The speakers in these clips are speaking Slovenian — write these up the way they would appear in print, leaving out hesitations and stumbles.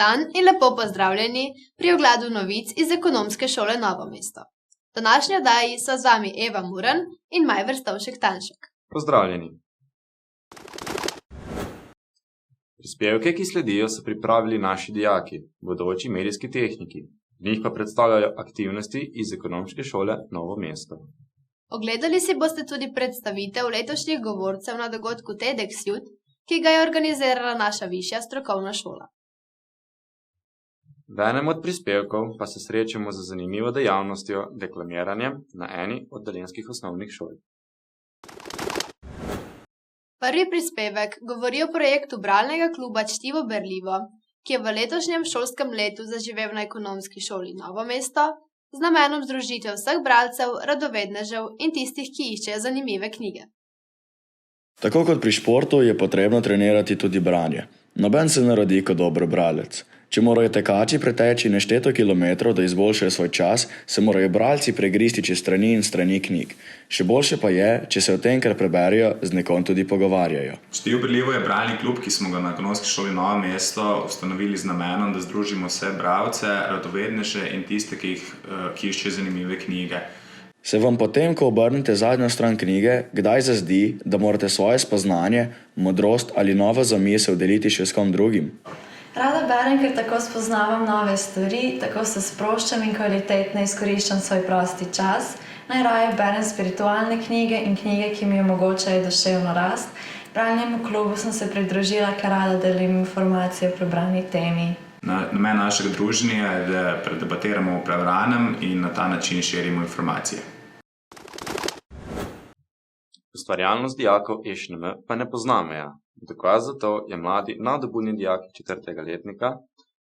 dan in lepo pozdravljeni pri ogledu novic iz Ekonomske šole Novo mesto. V današnji oddaji so z vami Eva Muren in Maj Verstovšek-Tanšek. Pozdravljeni. Prispevke, ki sledijo, so pripravili naši dijaki, bodoči medijski tehniki. V njih pa predstavljajo aktivnosti iz Ekonomske šole Novo mesto. Ogledali si boste tudi predstavitev letošnjih govorcev na dogodku TEDx Youth, ki ga je organizirala naša višja strokovna šola. V enem od prispevkov pa se srečamo z zanimivo dejavnostjo deklamiranjem na eni od dolenjskih osnovnih šol. Prvi prispevek govori o projektu bralnega kluba Čtivo berljivo, ki je v letošnjem šolskem letu zaživel na Ekonomski šoli Novo mesto z namenom združitve vseh bralcev, radovednežev in tistih, ki iščejo zanimive knjige. Tako kot pri športu je potrebno trenirati tudi branje. Noben se ne rodi kot dober bralec. Če morajo tekači preteči nešteto kilometrov, da izboljšajo svoj čas, se morajo bralci pregristi čez strani in strani knjig. Še boljše pa je, če se o tem, kar preberijo, z nekom tudi pogovarjajo. Čtivo berljivo je bralni klub, ki smo ga na Ekonomski šoli Novo mesto ustanovili z namenom, da združimo vse bralce, radovedneže in tiste, ki iščejo zanimive knjige. Se vam potem, ko obrnete zadnjo stran knjige, kdaj zazdi, da morate svoje spoznanje, modrost ali novo zamisel deliti še s kom drugim? Rada berem, ker tako spoznavam nove stvari, tako se sproščam in kvalitetno izkoriščam svoj prosti čas. Najraje berem spiritualne knjige in knjige, ki mi omogočajo duševno rast. Bralnemu klubu sem se pridružila, ker rada delim informacije o prebrani temi. Namen našega druženja je, da predebatiramo o prebranem in na ta način širimo informacije. Ustvarjalnost dijakov EŠNM pa ne pozna meja. Dokaz za to je mladi nadobudni dijak 4. letnika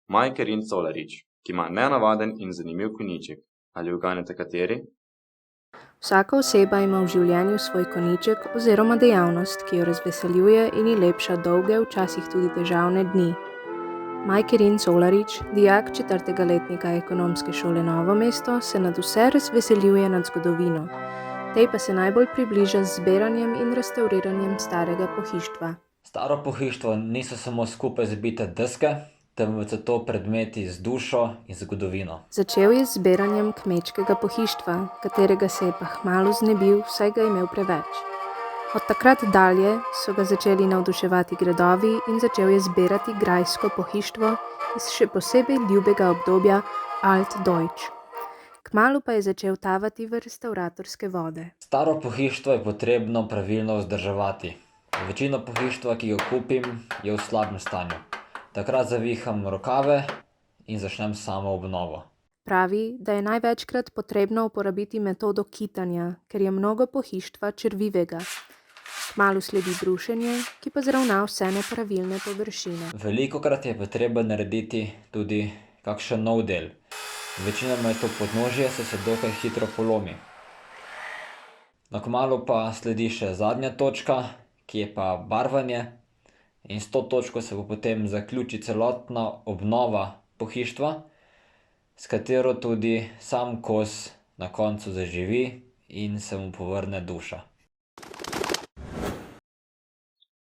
Maj Kerin Colarič, ki ima nenavaden in zanimiv konjiček. Ali uganete kateri? Vsaka oseba ima v življenju svoj konjiček oziroma dejavnost, ki jo razveseljuje in ji lepša dolge, včasih tudi težavne dni. Maj Kerin Colarič, dijak 4. letnika Ekonomske šole Novo mesto, se nad vse razveseljuje nad zgodovino. Tej pa se najbolj približa z zbiranjem in restauriranjem starega pohištva. Staro pohištvo niso samo skupaj zbite deske, temveč so to predmeti z dušo in zgodovino. Začel je z zbiranjem kmečkega pohištva, katerega se je pa kmalu znebil, saj ga je imel preveč. Od takrat dalje so ga začeli navduševati gradovi in začel je zbirati grajsko pohištvo iz še posebej ljubega obdobja Altdeutsch. Kmalu pa je začel tavati v restavratorske vode. Staro pohištvo je potrebno pravilno vzdrževati. Večino pohištva, ki ga kupim, je v slabem stanju. Takrat zaviham rokave in začnem samo obnovo. Pravi, da je največkrat potrebno uporabiti metodo kitanja, ker je mnogo pohištva črvivega. Kmalu sledi brušenje, ki pa zravna vse nepravilne površine. Velikokrat je potreba narediti tudi kakšen nov del. Večinoma je to podnožje, se dokaj hitro polomi. Kmalu pa sledi še zadnja točka, ki je pa barvanje, in s to točko se bo potem zaključi celotna obnova pohištva, s katero tudi sam kos na koncu zaživi in se mu povrne duša.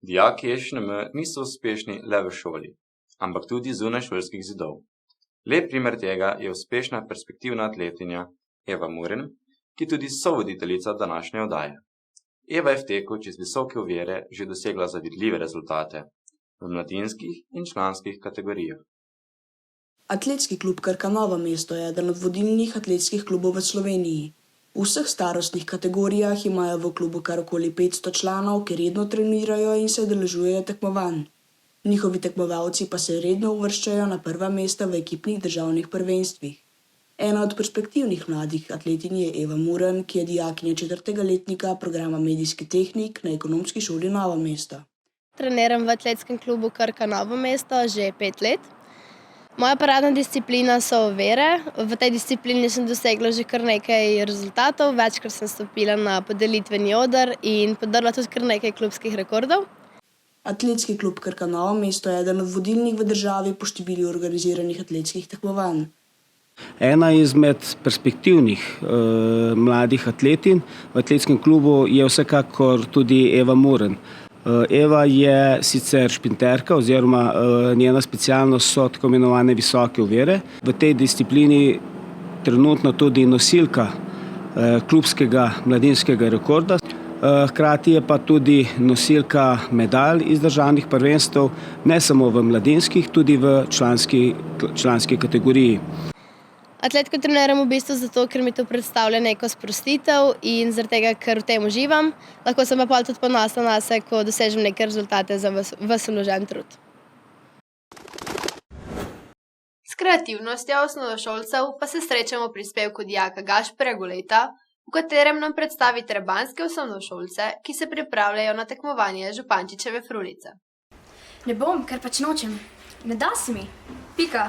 Dijaki EŠNM niso uspešni le v šoli, ampak tudi zunaj šolskih zidov. Lep primer tega je uspešna perspektivna atletinja Eva Muren, ki tudi sovoditeljica današnje oddaje. Eva je v teku čez visoke ovire že dosegla zavidljive rezultate v mladinskih in članskih kategorijah. Atletski klub Krka Novo mesto je eden od vodilnih atletskih klubov v Sloveniji. V vseh starostnih kategorijah imajo v klubu kar okoli 500 članov, ki redno trenirajo in se udeležujejo tekmovanj. Njihovi tekmovalci pa se redno uvrščajo na prva mesta v ekipnih državnih prvenstvih. Ena od perspektivnih mladih atletinj je Eva Muren, ki je dijakinja 4. letnika programa medijski tehnik na Ekonomski šoli Novo mesto. Treniram v atletskem klubu Krka Novo mesto že 5 let. Moja paradna disciplina so ovire. V tej disciplini sem dosegla že kar nekaj rezultatov. Večkrat sem stopila na podelitveni oder in podrla tudi kar nekaj klubskih rekordov. Atletski klub Krka Novo mesto je eden od vodilnih v državi po številu organiziranih atletskih tekmovanj. Ena izmed perspektivnih mladih atletin v atletskem klubu je vsekakor tudi Eva Muren. Eva je sicer šprinterka oziroma njena specialnost so tako imenovane visoke ovire. V tej disciplini trenutno tudi nosilka klubskega mladinskega rekorda. Hkrati je pa tudi nosilka medalj iz državnih prvenstev, ne samo v mladinskih, tudi v članski kategoriji. Atletiko treniram v bistvu zato, ker mi to predstavlja neko sprostitev in zaradi tega, ker v tem uživam. Lahko sem pa pol tudi ponosna nase, ko dosežem neke rezultate za ves vložen trud. S kreativnostjo osnovnošolcev pa se srečamo v prispevku dijaka Gašperja Goleta, v katerem nam predstavi trebanjske osnovnošolce, ki se pripravljajo na tekmovanje Župančičeve Frulice. Ne bom, ker pač nočem. Ne da se mi. Pika.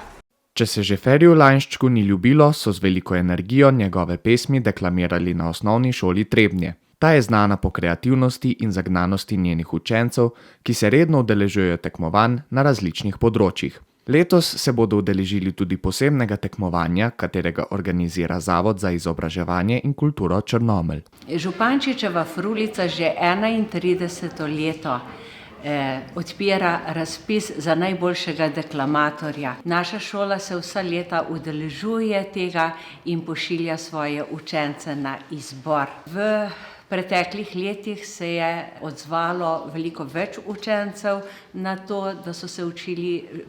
Če se že Feriju Lainščku ni ljubilo, so z veliko energijo njegove pesmi deklamirali na osnovni šoli Trebnje. Ta je znana po kreativnosti in zagnanosti njenih učencev, ki se redno udeležujejo tekmovanj na različnih področjih. Letos se bodo udeležili tudi posebnega tekmovanja, katerega organizira Zavod za izobraževanje in kulturo Črnomelj. Župančičeva Frulica že 31. leto odpira razpis za najboljšega deklamatorja. Naša šola se vsa leta udeležuje tega in pošilja svoje učence na izbor. V preteklih letih se je odzvalo veliko več učencev na to, da so se učili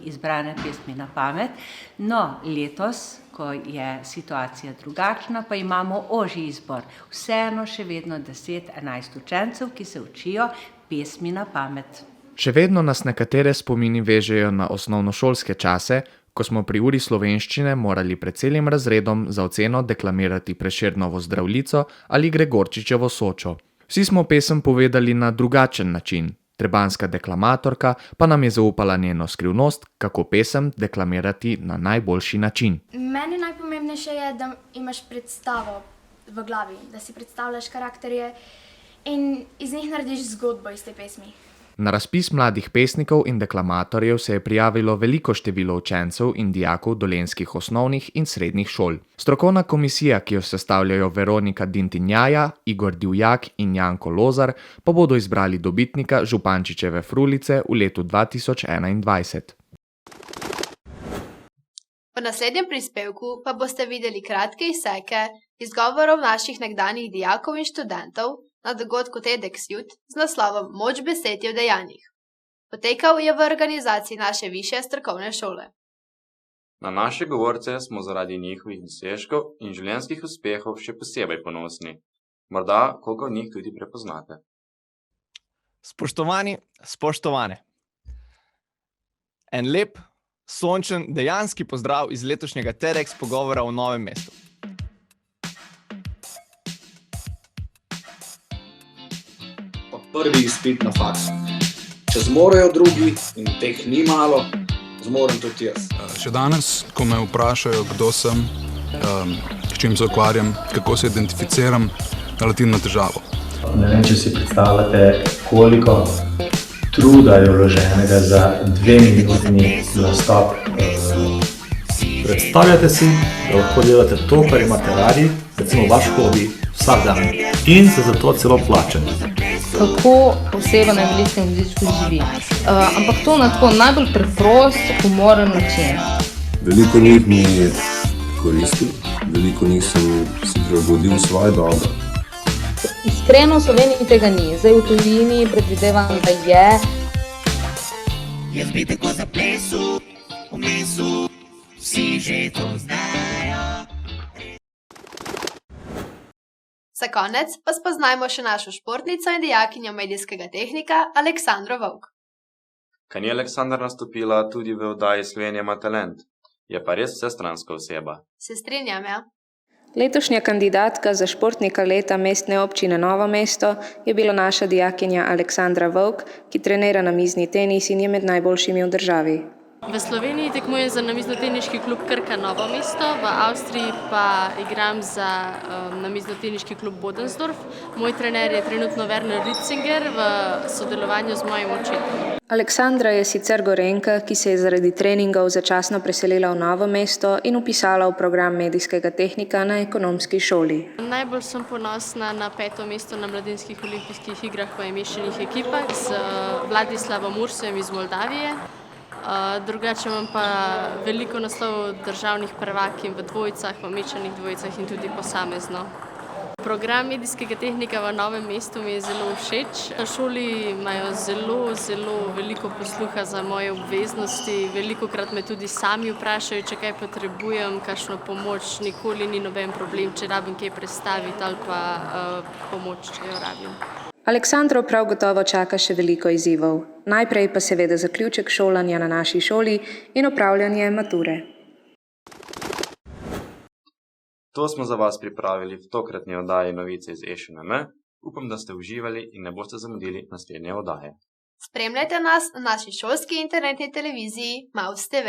izbrane pesmi na pamet. No, letos, ko je situacija drugačna, pa imamo ožji izbor. Vseeno še vedno 10-11 učencev, ki se učijo pesmi na pamet. Še vedno nas nekatere spomini vežejo na osnovnošolske čase, ko smo pri uri slovenščine morali pred celim razredom za oceno deklamirati Prešernovo Zdravljico ali Gregorčičevo Sočo. Vsi smo pesem povedali na drugačen način. Trebanjska deklamatorka pa nam je zaupala njeno skrivnost, kako pesem deklamirati na najboljši način. Meni najpomembnejše je, da imaš predstavo v glavi, da si predstavljaš karakterje in iz njih narediš zgodbo iz te pesmi. Na razpis mladih pesnikov in deklamatorjev se je prijavilo veliko število učencev in dijakov dolenjskih osnovnih in srednjih šol. Strokovna komisija, ki jo sestavljajo Veronika Dintinjaja, Igor Divjak in Janko Lozar, pa bodo izbrali dobitnika Župančičeve Frulice v letu 2021. V naslednjem prispevku pa boste videli kratke izseke izgovorov naših nekdanjih dijakov in študentov na dogodku TEDxYouth z naslovom Moč besed je v dejanjih. Potekal je v organizaciji naše višje strokovne šole. Na naše govorce smo zaradi njihovih dosežkov in življenjskih uspehov še posebej ponosni. Morda koga od njih tudi prepoznate. Spoštovani, spoštovane. En lep, sončen, dejanski pozdrav iz letošnjega TEDx pogovora v Novem mestu. Prvi izpit na faksu. Če zmorejo drugi in teh ni malo, zmorem tudi jaz. Še danes, ko me vprašajo, kdo sem, s čim se ukvarjam, kako se identificiram, naletim na težavo. Ne vem, če si predstavljate, koliko truda je vloženega za 2-minutni nastop. Predstavljate si, da lahko delate to, kar imate radi, recimo vaš hobi, vsak dan in se za to celo plačate. Kako oseba na invalidskem vozičku živi. Ampak to na tako najbolj preprost, humoren način. Veliko njih mi koristi, veliko njih sem si prilagodil svoje dobro. Iskreno v Sloveniji tega ni. Zdaj v tujini predvidevam, da je. Jaz bi tako zaplesal, v mesu, vsi že to znajo. Za konec pa spoznajmo še našo športnico in dijakinjo medijskega tehnika Aleksandro Vovk. Kaj ni Aleksandra nastopila tudi v oddaji Slovenija ima talent? Je pa res vsestranska oseba. Se strinjam, ja. Letošnja kandidatka za športnika leta Mestne občine Novo mesto je bila naša dijakinja Aleksandra Vovk, ki trenira namizni tenis in je med najboljšimi v državi. V Sloveniji tekmujem za namiznoteniški klub Krka Novo mesto, v Avstriji pa igram za namiznoteniški klub Bodensdorf. Moj trener je trenutno Werner Ritzinger v sodelovanju z mojim očetom. Aleksandra je sicer Gorenjka, ki se je zaradi treningov začasno preselila v Novo mesto in vpisala v program medijskega tehnika na ekonomski šoli. Najbolj sem ponosna na 5. mesto na mladinskih olimpijskih igrah v mešanih ekipah z Vladislavom Ursem iz Moldavije. Drugače imam pa veliko naslovov državnih prvakinj v dvojicah, v mešanih dvojicah in tudi posamezno. Program medijskega tehnika v Novem mestu mi je zelo všeč. Na šoli imajo zelo veliko posluha za moje obveznosti. Velikokrat me tudi sami vprašajo, če kaj potrebujem, kakšno pomoč. Nikoli ni noben problem, če rabim kaj predstaviti ali pa pomoč, če jo rabim. Aleksandro prav gotovo čaka še veliko izzivov. Najprej pa seveda zaključek šolanja na naši šoli in opravljanje mature. To smo za vas pripravili v tokratni oddaji Novice iz EŠNM. Upam, da ste uživali in ne boste zamudili naslednje oddaje. Spremljajte nas na naši šolski internetni televiziji Mavs TV.